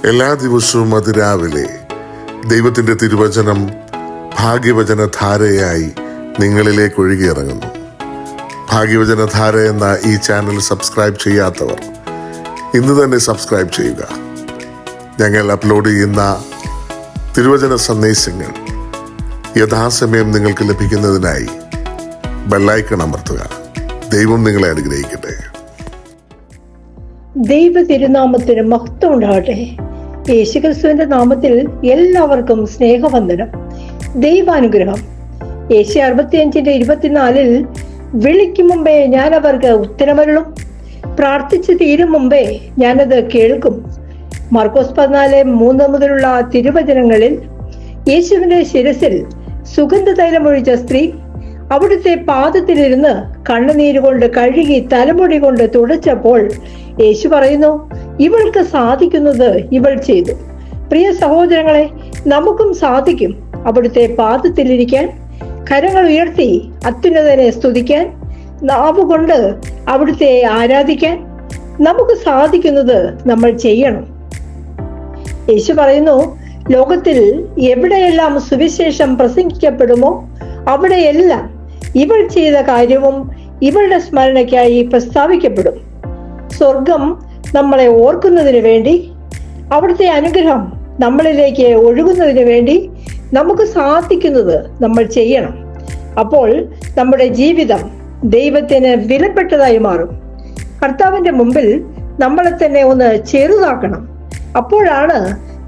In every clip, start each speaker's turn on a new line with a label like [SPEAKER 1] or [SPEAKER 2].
[SPEAKER 1] എല്ലാ ദിവസവും അതിരാവിലെ ദൈവത്തിൻ്റെ തിരുവചനം ഭാഗ്യവചനധാരയായി നിങ്ങളിലേക്ക് ഒഴുകിയിറങ്ങുന്നു. ഭാഗ്യവചനധാര എന്ന ഈ ചാനൽ സബ്സ്ക്രൈബ് ചെയ്യാത്തവർ ഇന്ന് തന്നെ സബ്സ്ക്രൈബ് ചെയ്യുക. ഞങ്ങൾ അപ്ലോഡ് ചെയ്യുന്ന തിരുവചന സന്ദേശങ്ങൾ യഥാസമയം നിങ്ങൾക്ക് ലഭിക്കുന്നതിനായി ബെല്ലൈക്കൺ അമർത്തുക. ദൈവം നിങ്ങളെ അനുഗ്രഹിക്കട്ടെ.
[SPEAKER 2] ദൈവ തിരുനാമത്തിന് മഹത്വം ഉണ്ടാകട്ടെ. യേശുക്രിസ്തുവിന്റെ നാമത്തിൽ എല്ലാവർക്കും സ്നേഹവന്ദനം, ദൈവാനുഗ്രഹം. ഏഷ്യ 65:24 വിളിക്കും മുമ്പേ ഞാൻ അവർക്ക് ഉത്തരമരുളും, പ്രാർത്ഥിച്ചു തീരും മുമ്പേ ഞാനത് കേൾക്കും. മർക്കോസ് 14:3 മുതലുള്ള തിരുവചനങ്ങളിൽ യേശുവിന്റെ ശിരസിൽ സുഗന്ധതൈലം ഒഴിച്ച സ്ത്രീ അവിടുത്തെ പാദത്തിലിരുന്ന് കണ്ണുനീരുകൊണ്ട് കഴുകി തലമുടി കൊണ്ട് തുടച്ചപ്പോൾ യേശു പറയുന്നു, ഇവൾക്ക് സാധിക്കുന്നത് ഇവൾ ചെയ്തു. പ്രിയ സഹോദരങ്ങളെ, നമുക്കും സാധിക്കും അവിടുത്തെ പാദത്തിലിരിക്കാൻ, കരങ്ങൾ ഉയർത്തി അത്യുന്നതനെ സ്തുതിക്കാൻ, നാവുകൊണ്ട് അവിടുത്തെ ആരാധിക്കാൻ. നമുക്ക് സാധിക്കുന്നത് നമ്മൾ ചെയ്യണം. യേശു പറയുന്നു, ലോകത്തിൽ എവിടെയെല്ലാം സുവിശേഷം പ്രസംഗിക്കപ്പെടുമോ അവിടെയെല്ലാം ഇവൾ ചെയ്ത കാര്യവും ഇവളുടെ സ്മരണയ്ക്കായി പ്രസ്താവിക്കപ്പെടും. സ്വർഗം നമ്മളെ ഓർക്കുന്നതിന് വേണ്ടി, അവിടുത്തെ അനുഗ്രഹം നമ്മളിലേക്ക് ഒഴുകുന്നതിന് വേണ്ടി നമുക്ക് സാധിക്കുന്നത് നമ്മൾ ചെയ്യണം. അപ്പോൾ നമ്മുടെ ജീവിതം ദൈവത്തിന് വിലപ്പെട്ടതായി മാറും. കർത്താവിന്റെ മുമ്പിൽ നമ്മളെ തന്നെ ഒന്ന് ചെറുതാക്കണം. അപ്പോഴാണ്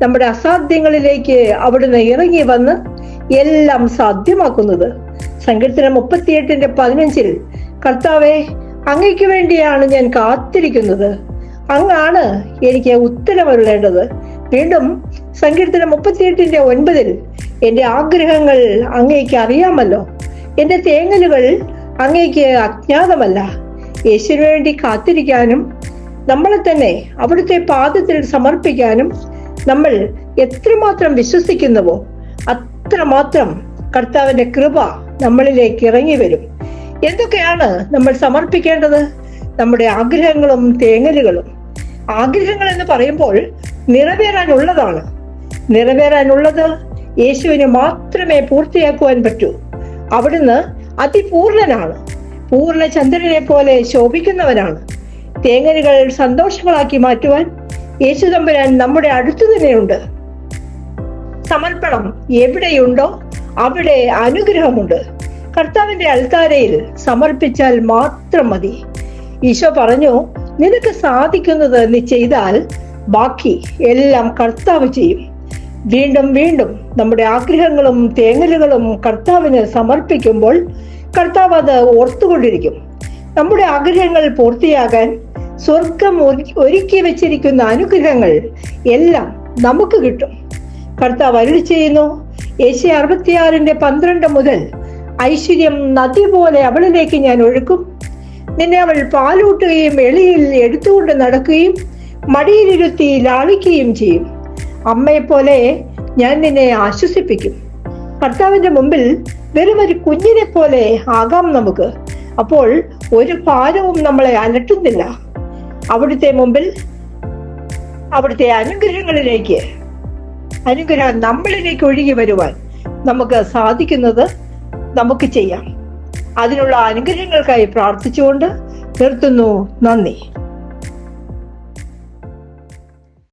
[SPEAKER 2] നമ്മുടെ അസാധ്യങ്ങളിലേക്ക് അവിടുന്ന് ഇറങ്ങി വന്ന് എല്ലാം സാധ്യമാക്കുന്നത്. സങ്കീർത്തനം 38:15 കർത്താവേ, അങ്ങയ്ക്ക് വേണ്ടിയാണ് ഞാൻ കാത്തിരിക്കുന്നത്, അങ്ങാണ് എനിക്ക് ഉത്തരമരുളേണ്ടത്. വീണ്ടും സങ്കീർത്തനം 38:9 എന്റെ ആഗ്രഹങ്ങൾ അങ്ങയ്ക്ക് അറിയാമല്ലോ, എന്റെ തേങ്ങലുകൾ അങ്ങയ്ക്ക് അജ്ഞാതമല്ല. യേശുവിന് വേണ്ടി കാത്തിരിക്കാനും നമ്മളെ തന്നെ അവിടുത്തെ പാദത്തിൽ സമർപ്പിക്കാനും നമ്മൾ എത്രമാത്രം വിശ്വസിക്കുന്നുവോ അത്രമാത്രം കർത്താവിന്റെ കൃപ നമ്മളിലേക്ക് ഇറങ്ങി വരും. എന്തൊക്കെയാണ് നമ്മൾ സമർപ്പിക്കേണ്ടത്? നമ്മുടെ ആഗ്രഹങ്ങളും തേങ്ങലുകളും. ആഗ്രഹങ്ങൾ എന്ന് പറയുമ്പോൾ നിറവേറാനുള്ളതാണ്. നിറവേറാനുള്ളത് യേശുവിന് മാത്രമേ പൂർത്തിയാക്കുവാൻ പറ്റൂ. അവിടുന്ന് അതിപൂർണനാണ്, പൂർണ്ണ ചന്ദ്രനെ പോലെ ശോഭിക്കുന്നവനാണ്. തേങ്ങലുകൾ സന്തോഷങ്ങളാക്കി മാറ്റുവാൻ യേശു തമ്പുരാൻ നമ്മുടെ അടുത്തു തന്നെയുണ്ട്. സമർപ്പണം എവിടെയുണ്ടോ അവിടെ അനുഗ്രഹമുണ്ട്. കർത്താവിന്റെ അൾത്താരയിൽ സമർപ്പിച്ചാൽ മാത്രം മതി. ഈശോ പറഞ്ഞു, നിനക്ക് സാധിക്കുന്നത് നീ ചെയ്താൽ ബാക്കി എല്ലാം കർത്താവ് ചെയ്യും. വീണ്ടും വീണ്ടും നമ്മുടെ ആഗ്രഹങ്ങളും തേങ്ങലുകളും കർത്താവിന് സമർപ്പിക്കുമ്പോൾ കർത്താവ് അത് ഓർത്തുകൊണ്ടിരിക്കും. നമ്മുടെ ആഗ്രഹങ്ങൾ പൂർത്തിയാകാൻ സ്വർഗം ഒരുക്കി വെച്ചിരിക്കുന്ന അനുഗ്രഹങ്ങൾ എല്ലാം നമുക്ക് കിട്ടും. കർത്താവ് അരുളി ചെയ്യുന്നു, ഏഷ്യ 66:12 മുതൽ ഐശ്വര്യം നദി പോലെ അവളിലേക്ക് ഞാൻ ഒഴുക്കും. നിന്നെ അവൾ പാലൂട്ടുകയും എളിയിൽ എടുത്തുകൊണ്ട് നടക്കുകയും മടിയിലിരുത്തി ലാളിക്കുകയും ചെയ്യും. അമ്മയെപ്പോലെ ഞാൻ നിന്നെ ആശ്വസിപ്പിക്കും. കർത്താവിന്റെ മുമ്പിൽ വെറും ഒരു കുഞ്ഞിനെ പോലെ ആകാം നമുക്ക്. അപ്പോൾ ഒരു ഭാരവും നമ്മളെ അലട്ടുന്നില്ല. അവിടുത്തെ മുമ്പിൽ അവിടുത്തെ അനുഗ്രഹം നമ്മളിലേക്ക് ഒഴുകി വരുവാൻ നമുക്ക് സാധിക്കുന്നത് നമുക്ക് ചെയ്യാം. അതിനുള്ള അനുഗ്രഹങ്ങൾക്കായി പ്രാർത്ഥിച്ചുകൊണ്ട് നിർത്തുന്നു. നന്ദി.